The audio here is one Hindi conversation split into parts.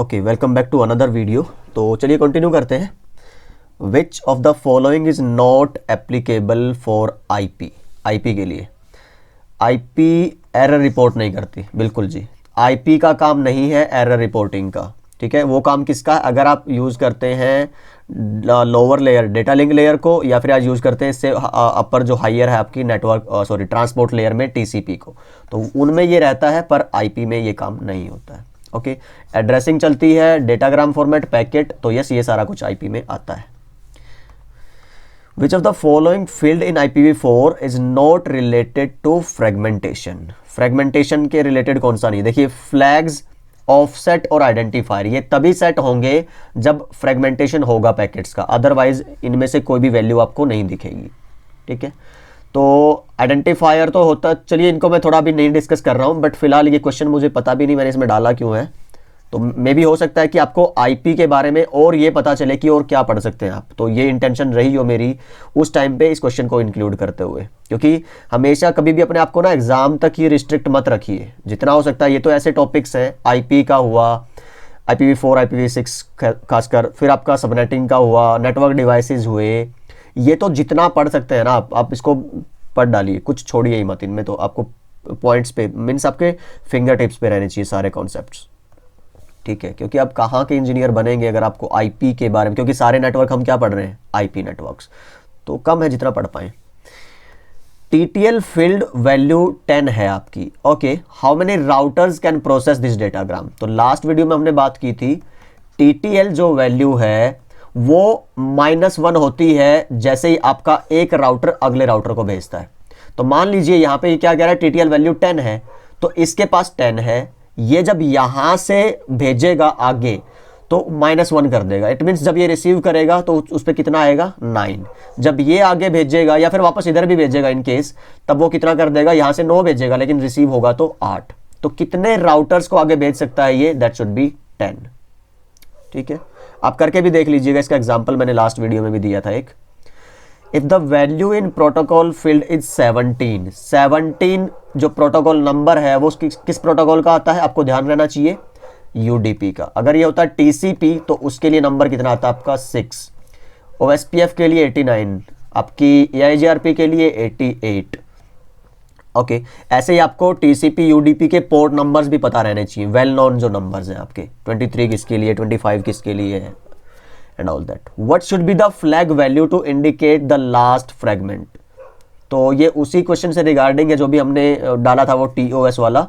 Okay, welcome back to another video. तो चलिए कंटिन्यू करते हैं। Which of the following is not applicable for IP. IP के लिए आईपी एरर रिपोर्ट नहीं करती, बिल्कुल जी। आईपी का काम नहीं है एरर रिपोर्टिंग का, ठीक है। वो काम किसका है? अगर आप यूज़ करते हैं lower layer data link layer को, या फिर आज यूज़ करते हैं इससे अपर जो हायर है आपकी नेटवर्क ट्रांसपोर्ट लेयर में टीसीपी को, तो उनमें ये रहता है, पर आईपी में ये काम नहीं होता है। ओके, एड्रेसिंग चलती है, डेटाग्राम फॉर्मेट, पैकेट, तो यस ये सारा कुछ आईपी में आता है। Which of the following field in IPv4 is not related to fragmentation? Fragmentation के रिलेटेड कौन सा नहीं? देखिए, फ्लैग्स, ऑफसेट और आइडेंटिफायर ये तभी सेट होंगे जब फ्रेगमेंटेशन होगा पैकेट्स का, अदरवाइज इनमें से कोई भी वैल्यू आपको नहीं दिखेगी, ठीक है। तो आइडेंटिफायर तो होता, चलिए इनको मैं थोड़ा भी नहीं डिस्कस कर रहा हूँ, बट फिलहाल ये क्वेश्चन मुझे पता भी नहीं मैंने इसमें डाला क्यों है। तो मे भी हो सकता है कि आपको आईपी के बारे में और ये पता चले कि और क्या पढ़ सकते हैं आप, तो ये इंटेंशन रही हो मेरी उस टाइम पे इस क्वेश्चन को इंक्लूड करते हुए, क्योंकि हमेशा कभी भी अपने आप को ना एग्जाम तक ही रिस्ट्रिक्ट मत रखिए जितना हो सकता है। ये तो ऐसे टॉपिक्स हैं, आईपी का हुआ, IPv4 IPv6 खासकर, फिर आपका सबनेटिंग का हुआ, नेटवर्क डिवाइसेज हुए, ये तो जितना पढ़ सकते हैं ना आप इसको पढ़ डालिए, कुछ छोड़िए ही मत। इनमें तो आपको पॉइंट्स पे मीन्स आपके फिंगर टिप्स पे रहने चाहिए सारे कॉन्सेप्ट्स, ठीक है। क्योंकि आप कहाँ के इंजीनियर बनेंगे अगर आपको आईपी के बारे में, क्योंकि सारे नेटवर्क हम क्या पढ़ रहे हैं? आईपी नेटवर्क्स, तो कम है जितना पढ़ पाए। टीटीएल फील्ड वैल्यू 10 है आपकी। Okay, how many routers can process this datagram? तो लास्ट वीडियो में हमने बात की थी, टीटीएल जो वैल्यू है वो -1 होती है जैसे ही आपका एक राउटर अगले राउटर को भेजता है। तो मान लीजिए यहाँ पे क्या कह रहा है, टीटीएल वैल्यू 10 है, तो इसके पास 10 है, ये जब यहां से भेजेगा आगे तो -1 कर देगा। इट मीन्स जब ये रिसीव करेगा तो उस पर कितना आएगा? 9। जब ये आगे भेजेगा या फिर वापस इधर भी भेजेगा इन केस, तब वो कितना कर देगा? यहां से 9 भेजेगा, लेकिन रिसीव होगा तो 8। तो कितने राउटर्स को आगे भेज सकता है ये? दैट शुड बी 10, ठीक है। आप करके भी देख लीजिएगा, इसका एग्जाम्पल मैंने लास्ट वीडियो में भी दिया था एक। If the value in protocol field is 17 जो प्रोटोकॉल नंबर है वो किस प्रोटोकॉल का आता है? आपको ध्यान रहना चाहिए, यूडीपी का। अगर ये होता है टीसीपी तो उसके लिए नंबर कितना आता है आपका? 6। ओएसपीएफ के लिए 89, आपकी एआईजीआरपी के लिए 88। ओके, ऐसे ही आपको टीसीपी यूडीपी के पोर्ट नंबर्स भी पता रहने चाहिए, वेल नोन जो नंबर्स हैं आपके, 23 किसके लिए, 25 किसके लिए है, and all that. What should be the flag value to indicate the last fragment? तो ये उसी क्वेश्चन से रिगार्डिंग है जो भी हमने डाला था, वो TOS वाला।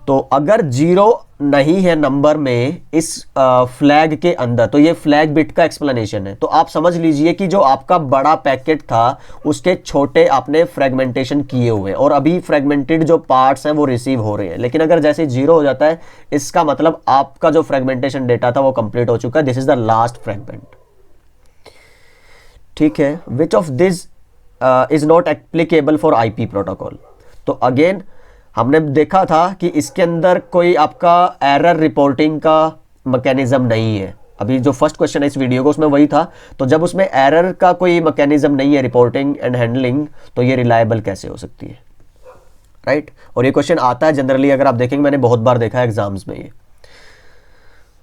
तो अगर 0 नहीं है नंबर में इस फ्लैग के अंदर, तो ये फ्लैग बिट का एक्सप्लेनेशन है। तो आप समझ लीजिए कि जो आपका बड़ा पैकेट था उसके छोटे आपने फ्रेगमेंटेशन किए हुए, और अभी फ्रेगमेंटेड जो पार्ट्स हैं वो रिसीव हो रहे हैं। लेकिन अगर जैसे 0 हो जाता है, इसका मतलब आपका जो फ्रेगमेंटेशन डेटा था वो कंप्लीट हो चुका है। This is the last fragment, ठीक है। Which of this is not applicable for IP protocol? तो अगेन हमने देखा था कि इसके अंदर कोई आपका एरर रिपोर्टिंग का मैकेनिज्म नहीं है। अभी जो फर्स्ट क्वेश्चन है इस वीडियो को उसमें वही था। तो जब उसमें एरर का कोई मैकेनिज्म नहीं है रिपोर्टिंग एंड हैंडलिंग, तो ये रिलायबल कैसे हो सकती है, राइट? और ये क्वेश्चन आता है जनरली, अगर आप देखेंगे, मैंने बहुत बार देखा है एग्जाम्स में ये।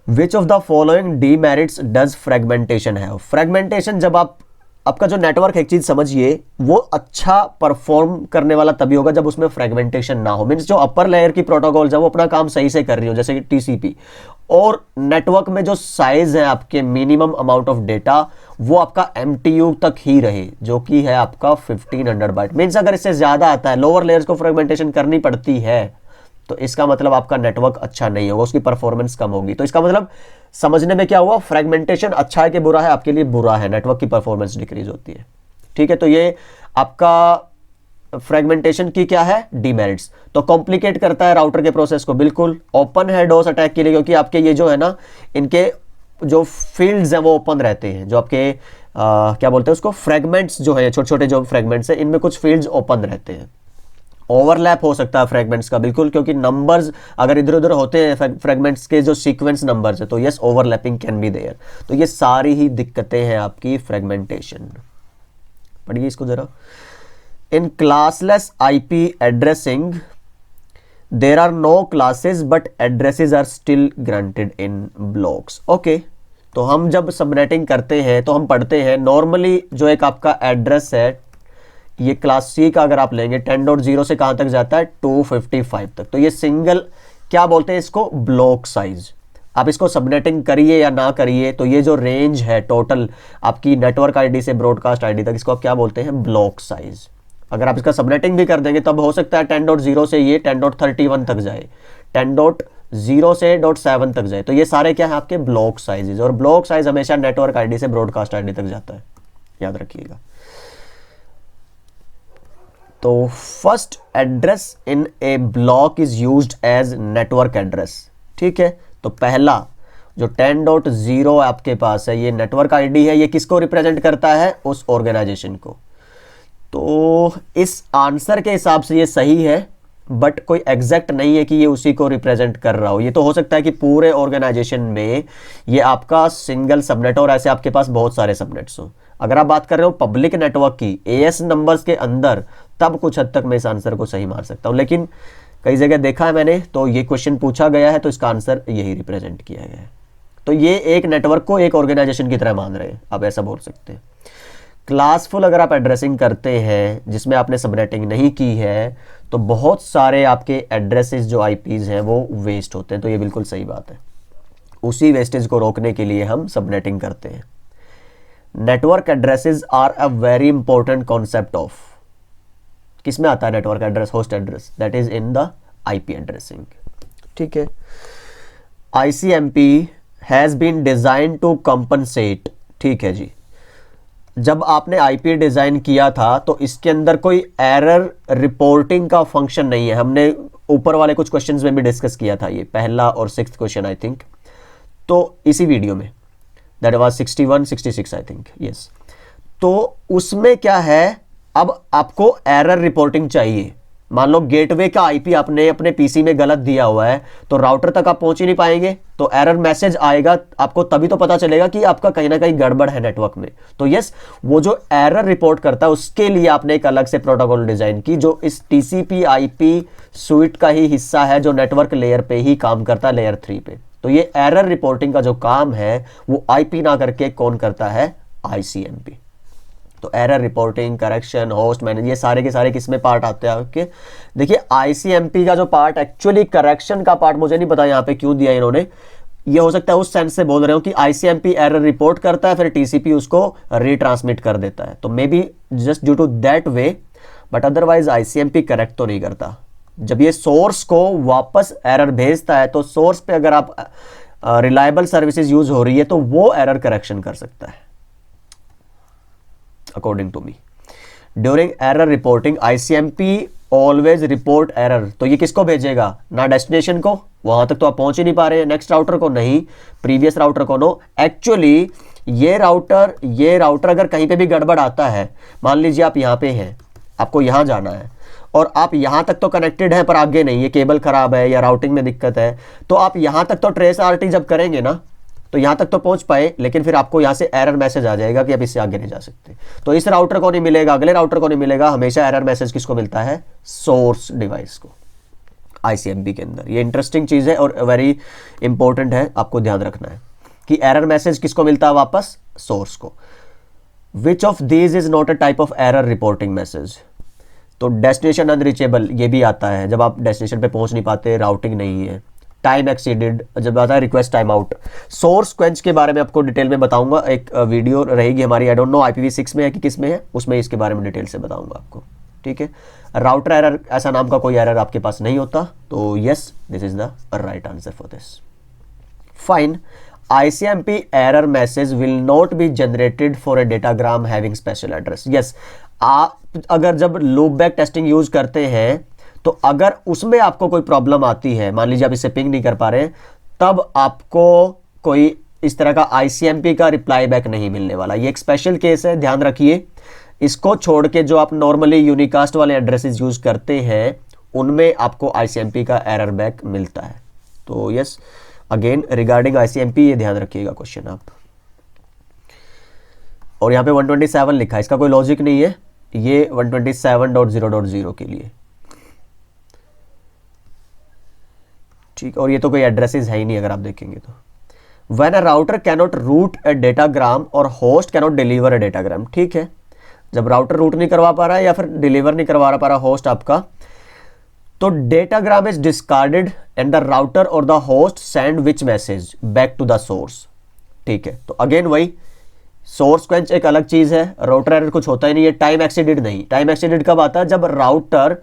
विच of the following demerits does fragmentation है? फ्रेगमेंटेशन, जब आपका जो नेटवर्क, एक चीज समझिए, वो अच्छा परफॉर्म करने वाला तभी होगा जब उसमें फ्रेगमेंटेशन ना हो। मींस जो अपर लेयर की प्रोटोकॉल्स है वो अपना काम सही से कर रही हो, जैसे कि टीसीपी, और नेटवर्क में जो साइज है आपके मिनिमम अमाउंट ऑफ डेटा वो आपका MTU तक ही रहे, जो कि है आपका 1500 बाइट। मींस अगर इससे ज्यादा आता है, लोअर लेयर्स को फ्रेगमेंटेशन करनी पड़ती है, तो इसका मतलब आपका नेटवर्क अच्छा नहीं होगा, उसकी परफॉर्मेंस कम होगी। तो इसका मतलब समझने में क्या हुआ? फ्रेगमेंटेशन अच्छा है कि बुरा है? आपके लिए बुरा है, नेटवर्क की परफॉर्मेंस डिक्रीज होती है, ठीक है। तो ये आपका फ्रेगमेंटेशन की क्या है? डीमेरिट्स। तो कॉम्प्लिकेट करता है राउटर के प्रोसेस को, बिल्कुल। ओपन है डोस अटैक के लिए, क्योंकि आपके ये जो है ना, इनके जो फील्ड्स हैं वो ओपन रहते हैं, जो आपके क्या बोलते हैं उसको, फ्रेगमेंट्स जो है, छोटे छोटे जो फ्रेगमेंट्स है, इनमें कुछ फील्ड्स ओपन रहते हैं। ओवरलैप हो सकता है फ्रेगमेंट्स का, बिल्कुल, क्योंकि नंबर्स अगर इधर उधर होते हैं फ्रेगमेंट्स के जो सीक्वेंस नंबर्स है, तो yes, overlapping can be there. तो ये सारी ही दिक्कतें हैं आपकी फ्रेगमेंटेशन। पढ़िए इसको जरा। In classless IP addressing there are no classes but addresses are still granted in blocks. Okay, तो हम जब सबनेटिंग करते हैं तो हम पढ़ते हैं नॉर्मली जो एक आपका एड्रेस है, ये क्लास सी का अगर आप लेंगे 10.0 से कहाँ तक जाता है 255 तक, तो ये सिंगल क्या बोलते हैं इसको, ब्लॉक साइज। आप इसको सबनेटिंग करिए या ना करिए, तो ये जो रेंज है टोटल आपकी नेटवर्क आईडी से ब्रॉडकास्ट आईडी तक, इसको आप क्या बोलते हैं, ब्लॉक साइज। अगर आप इसका सबनेटिंग भी कर देंगे तब हो सकता है 10.0 से ये 10.31 तक जाए, 10.0 से .7 तक जाए, तो ये सारे क्या है आपके ब्लॉक साइजेस, और ब्लॉक साइज हमेशा नेटवर्क आईडी से ब्रॉडकास्ट आईडी तक जाता है, याद रखिएगा। तो first address in a block is used as network address, ठीक है। तो पहला जो 10.0 आपके पास है, ये नेटवर्क आईडी है, ये किसको रिप्रेजेंट करता है, उस ऑर्गेनाइजेशन को। तो इस आंसर के हिसाब से ये सही है, बट कोई एग्जैक्ट नहीं है कि ये उसी को रिप्रेजेंट कर रहा हो। ये तो हो सकता है कि पूरे ऑर्गेनाइजेशन में ये आपका सिंगल सबनेट, और ऐसे आपके पास बहुत सारे सबनेट्स हो। अगर आप बात कर रहे हो पब्लिक नेटवर्क की एएस नंबर्स के अंदर, तब कुछ हद तक मैं इस आंसर को सही मार सकता हूं, लेकिन कई जगह देखा है मैंने, तो ये क्वेश्चन पूछा गया है तो इसका आंसर यही रिप्रेजेंट किया गया है। तो ये एक नेटवर्क को एक ऑर्गेनाइजेशन की तरह मान रहे हैं, आप ऐसा बोल सकते हैं। क्लासफुल अगर आप एड्रेसिंग करते हैं जिसमें आपने सबनेटिंग नहीं की है, तो बहुत सारे आपके एड्रेसेस जो आईपीज हैं वो वेस्ट होते हैं, तो ये बिल्कुल सही बात है। उसी वेस्टेज को रोकने के लिए हम सबनेटिंग करते हैं। Network addresses are a very important concept of, किसमें आता है network address, host address, that is in the IP addressing, ठीक है। ICMP has been design to compensate, ठीक है जी। जब आपने आईपी डिजाइन किया था तो इसके अंदर कोई एरर रिपोर्टिंग का फंक्शन नहीं है। हमने ऊपर वाले कुछ क्वेश्चंस में भी डिस्कस किया था, ये पहला और 6th क्वेश्चन आई थिंक, तो इसी वीडियो में, that was 61 66 I think, yes. तो उसमें क्या है, अब आपको एरर रिपोर्टिंग चाहिए। मान लो गेटवे का आईपी आपने अपने पीसी में गलत दिया हुआ है, तो राउटर तक आप पहुंच ही नहीं पाएंगे, तो एरर मैसेज आएगा आपको, तभी तो पता चलेगा कि आपका कहीं ना कहीं गड़बड़ है नेटवर्क में। तो यस, वो जो एरर रिपोर्ट करता है उसके लिए आपने एक अलग से प्रोटोकॉल डिजाइन की, जो इस टीसीपी आईपी स्विट का ही हिस्सा है, जो नेटवर्क लेयर पे ही काम करता है, लेयर 3 पे। तो ये एरर रिपोर्टिंग का जो काम है वो आईपी ना करके कौन करता है, आईसीएमपी। तो error reporting, correction, host manage, ये सारे के सारे किसमें पार्ट आते हैं आपके। देखिए आईसीएमपी का जो पार्ट, एक्चुअली करेक्शन का पार्ट मुझे नहीं पता यहाँ पे क्यों दिया इन्होंने, ये हो सकता है उस सेंस से बोल रहे हो कि आईसीएमपी एरर रिपोर्ट करता है, फिर टीसीपी उसको रिट्रांसमिट कर देता है, तो maybe just due to that way, but otherwise ICMP correct तो नहीं करता। जब ये सोर्स को वापस एरर भेजता है, तो सोर्स पे अगर आप रिलायबल सर्विसेज यूज हो रही है तो वो एरर करेक्शन कर सकता है, according to me. During error reporting ICMP always report error, तो ये किसको भेजेगा, ना डेस्टिनेशन को, वहां तक तो आप पहुंच ही नहीं पा रहे हैं, नेक्स्ट राउटर को नहीं, प्रीवियस राउटर को नो। एक्चुअली ये राउटर अगर कहीं पे भी गड़बड़ आता है, मान लीजिए आप यहाँ पे हैं, आपको यहाँ जाना है और आप यहाँ तक तो कनेक्टेड हैं पर आगे नहीं, ये केबल खराब है या राउटिंग में दिक्कत है, तो आप यहाँ तक तो ट्रेस आरटी जब करेंगे ना, तो यहाँ तक तो पहुँच पाए, लेकिन फिर आपको यहाँ से एरर मैसेज आ जाएगा कि अब इससे आगे नहीं जा सकते। तो इस राउटर को नहीं मिलेगा, अगले राउटर को नहीं मिलेगा, हमेशा एरर मैसेज किसको मिलता है, सोर्स डिवाइस को, आईसीएमपी के अंदर। ये इंटरेस्टिंग चीज़ है और वेरी इंपॉर्टेंट है, आपको ध्यान रखना है कि एरर मैसेज किसको मिलता है वापस, सोर्स को। Which of these is not a type of error reporting message, तो डेस्टिनेशन अनरीचेबल ये भी आता है, जब आप डेस्टिनेशन पे पहुंच नहीं पाते, राउटिंग नहीं है। टाइम एक्सीडेड जब आता है, request time out. Source quench के बारे में आपको डिटेल में बताऊंगा, एक वीडियो रहेगी हमारी, आई डोंट नो IPv6 में है कि किस में है, उसमें इसके बारे में डिटेल से बताऊंगा आपको, ठीक है। राउटर एरर, ऐसा नाम का कोई एरर आपके पास नहीं होता, तो yes this is the right answer for this. Fine. ICMP error message will not be generated for a datagram having special address. Yes, आप अगर जब लूप बैक टेस्टिंग यूज करते हैं, तो अगर उसमें आपको कोई प्रॉब्लम आती है, मान लीजिए आप इसे पिंग नहीं कर पा रहे, तब आपको कोई इस तरह का ICMP का रिप्लाई बैक नहीं मिलने वाला। ये एक स्पेशल केस है, ध्यान रखिए। इसको छोड़ के जो आप नॉर्मली यूनिकास्ट वाले एड्रेसेस यूज करते हैं, उनमें आपको ICMP का एरर बैक मिलता है। तो यस, अगेन रिगार्डिंग ICMP ये ध्यान रखिएगा क्वेश्चन आप। और यहाँ पे 127 लिखा है, इसका कोई लॉजिक नहीं है, ये 127.0.0 के लिए। ठीक, और ये तो कोई एड्रेसेस है ही नहीं अगर आप देखेंगे तो। When a router cannot route a datagram or host cannot deliver a datagram, ठीक है, जब राउटर रूट नहीं करवा पा रहा है या फिर डिलीवर नहीं करवा पा रहा होस्ट आपका, तो datagram is discarded and the router or the host send which message back to the source, ठीक है। तो अगेन वही, सोर्स क्वेंच एक अलग चीज है, राउटर एरर कुछ होता ही नहीं है। टाइम एक्सीडेड नहीं, टाइम एक्सीडेड कब आता है, जब राउटर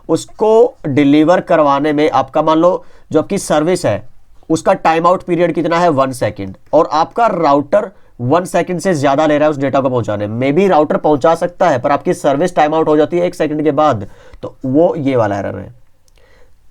उसको डिलीवर करवाने में आपका, मान लो जो आपकी सर्विस है उसका टाइम आउट पीरियड कितना है 1 सेकेंड, और आपका राउटर 1 सेकेंड से ज्यादा ले रहा है उस डेटा को पहुंचाने में। मे बी राउटर पहुंचा सकता है पर आपकी सर्विस टाइम आउट हो जाती है 1 सेकेंड के बाद, तो वो ये वाला एरर है।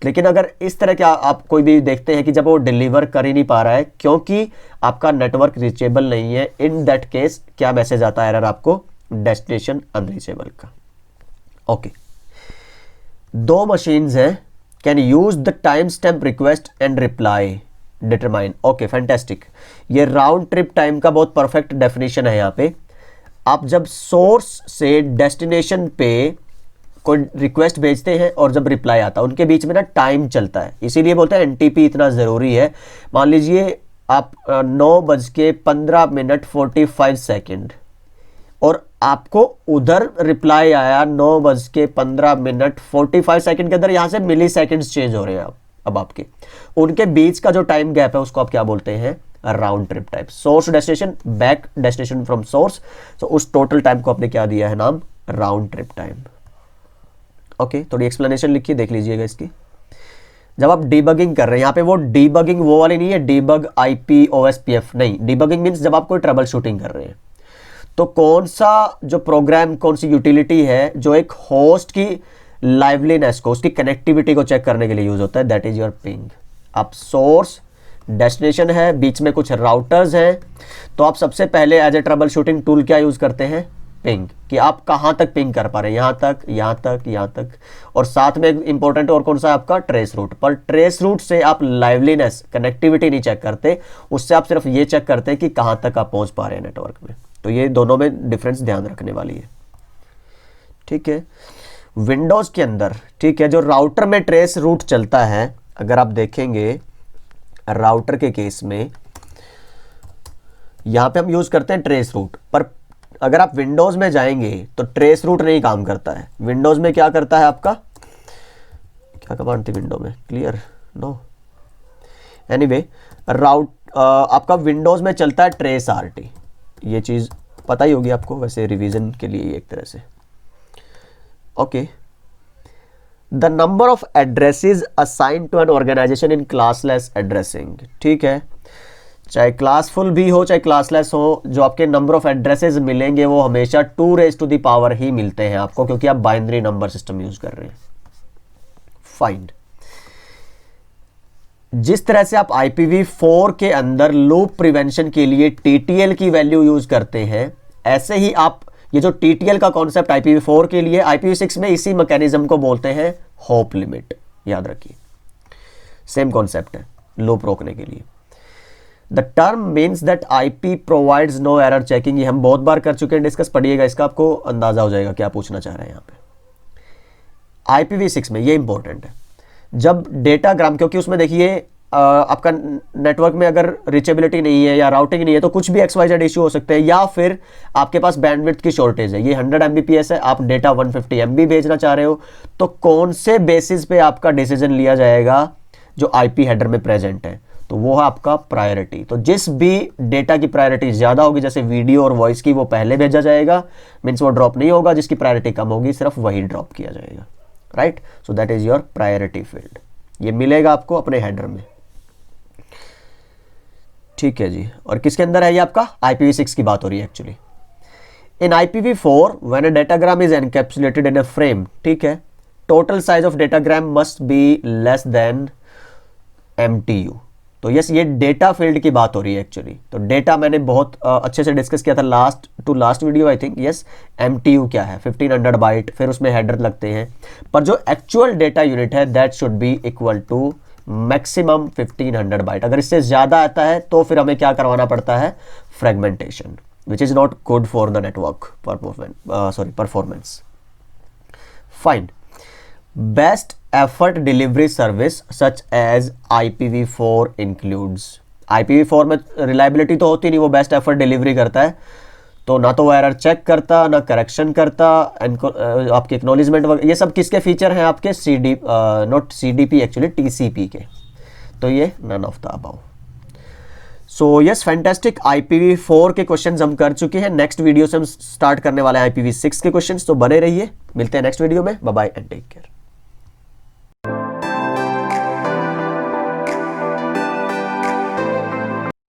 लेकिन अगर इस तरह के आप कोई भी देखते हैं कि जब वो डिलीवर कर ही नहीं पा रहा है क्योंकि आपका नेटवर्क रीचेबल नहीं है, इन दैट केस क्या मैसेज आता है एरर आपको, डेस्टिनेशन अनरीचेबल का। ओके, 2 मशीन्स हैं, can use the time stamp request and reply determine. Okay, fantastic, ये राउंड ट्रिप टाइम का बहुत परफेक्ट डेफिनेशन है। यहाँ पे आप जब सोर्स से डेस्टिनेशन पे कोई रिक्वेस्ट भेजते हैं और जब रिप्लाई आता है उनके बीच में ना टाइम चलता है, इसीलिए बोलते हैं एनटीपी इतना ज़रूरी है। मान लीजिए आप 9:15 45 सेकेंड और आपको उधर रिप्लाई आया 9:15 45 सेकेंड के अंदर, यहाँ से मिली सेकेंड्स चेंज हो रहे हैं अब आपके, उनके बीच का जो टाइम गैप है उसको आप क्या बोलते हैं, round trip time. Source destination, back destination from source, तो उस टोटल टाइम को आपने क्या दिया है नाम, राउंड ट्रिप टाइम। ओके, थोड़ी एक्सप्लेनेशन लिखिए, देख लीजिएगा इसकी। जब आप डीबगिंग कर रहे हैं, यहाँ पे वो डीबगिंग वो वाली नहीं है, डीबग आईपी ओएसपीएफ नहीं, डीबगिंग मींस जब आप कोई ट्रबल शूटिंग कर रहे हैं तो कौन सा जो प्रोग्राम, कौन सी यूटिलिटी है जो एक होस्ट की लाइवलीनेस को, उसकी कनेक्टिविटी को चेक करने के लिए यूज होता है, दैट इज योर पिंग। आप सोर्स डेस्टिनेशन है, बीच में कुछ राउटर्स हैं, तो आप सबसे पहले as a troubleshooting tool क्या यूज करते हैं, पिंग, कि आप कहां तक पिंग कर पा रहे हैं, यहां तक, यहां तक, यहां तक, और साथ में इंपॉर्टेंट और कौन सा है आपका, ट्रेस रूट। पर ट्रेस रूट से आप लाइवलीनेस, कनेक्टिविटी नहीं चेक करते, उससे आप सिर्फ ये चेक करते हैं कि कहां तक आप पहुंच पा रहे हैं नेटवर्क में। तो ये दोनों में डिफरेंस ध्यान रखने वाली है, ठीक है। विंडोज के अंदर, ठीक है, जो राउटर में ट्रेस रूट चलता है, अगर आप देखेंगे राउटर के केस में यहां पे हम यूज करते हैं ट्रेस रूट, पर अगर आप विंडोज में जाएंगे तो ट्रेस रूट नहीं काम करता है। विंडोज में क्या करता है आपका, क्या कमांड थी विंडो में, क्लियर, नो, एनीवे, आपका विंडोज में चलता है ट्रेस आरटी, ये चीज पता ही होगी आपको वैसे, रिवीजन के लिए एक तरह से। Okay, the number of addresses assigned to an organisation in classless addressing, ठीक है, चाहे क्लासफुल भी हो चाहे क्लासलेस हो, जो आपके नंबर ऑफ एड्रेसेस मिलेंगे वो हमेशा 2 ही मिलते हैं आपको, क्योंकि आप बाइनरी नंबर सिस्टम यूज कर रहे हैं। फाइंड, जिस तरह से आप IPv4 के अंदर लूप प्रिवेंशन के लिए TTL की वैल्यू यूज करते हैं, ऐसे ही आप ये जो TTL का कॉन्सेप्ट IPv4 के लिए, IPv6 में इसी मैकेनिज्म को बोलते हैं होप लिमिट, याद रखिए, सेम कॉन्सेप्ट है लूप रोकने के लिए। The term means that IP provides no error checking, ये हम बहुत बार कर चुके हैं डिस्कस, पढ़िएगा इसका, आपको अंदाजा हो जाएगा क्या पूछना चाह रहे हैं यहाँ पे। IPv6 में ये इंपॉर्टेंट है, जब डेटाग्राम, क्योंकि उसमें देखिए आपका नेटवर्क में अगर रीचेबिलिटी नहीं है या राउटिंग नहीं है तो कुछ भी XYZ इश्यू हो सकते हैं, या फिर आपके पास बैंडविड्थ की शॉर्टेज है, ये 100 Mbps है, आप डेटा 150 MB भेजना चाह रहे हो, तो कौन से बेसिस पे आपका डिसीजन लिया जाएगा, जो IP हेडर में प्रेजेंट है, तो वो है आपका प्रायोरिटी। तो जिस भी डेटा की प्रायोरिटी ज्यादा होगी, जैसे वीडियो और वॉइस की, वो पहले भेजा जाएगा, मीन्स वो ड्रॉप नहीं होगा, जिसकी प्रायोरिटी कम होगी सिर्फ वही ड्रॉप किया जाएगा, right. So that is your priority field, ये मिलेगा आपको अपने हेडर में, ठीक है जी। और किसके अंदर है ये आपका, IPv6 की बात हो रही है actually. In IPv4 when a datagram is encapsulated in a frame, ठीक है, total size of datagram must be less than MTU। तो यस, ये डेटा फील्ड की बात हो रही है एक्चुअली। तो डेटा मैंने बहुत अच्छे से डिस्कस किया था last video I think, yes. MTU क्या है, 1500 बाइट, फिर उसमें हेडर लगते हैं, पर जो एक्चुअल डेटा यूनिट है that should be equal to maximum 1500 byte. अगर इससे ज्यादा आता है तो फिर हमें क्या करवाना पड़ता है, fragmentation, which is not good for the network performance. Fine, best effort delivery service such as IPv4 includes. IPv4 में रिलायबिलिटी तो होती नहीं, वो बेस्ट एफर्ट डिलीवरी करता है, तो ना तो वो एरर चेक करता, ना करेक्शन करता, आपके एक्नॉलेजमेंट, ये सब किसके फीचर हैं आपके नॉट CDP एक्चुअली TCP के, तो ये none of the above. So yes fantastic, IPv4 के क्वेश्चंस हम कर चुके हैं। नेक्स्ट वीडियो से हम स्टार्ट करने वाले हैं IPv6 के क्वेश्चंस, तो बने रहिए, मिलते हैं नेक्स्ट वीडियो में। Bye bye and take care.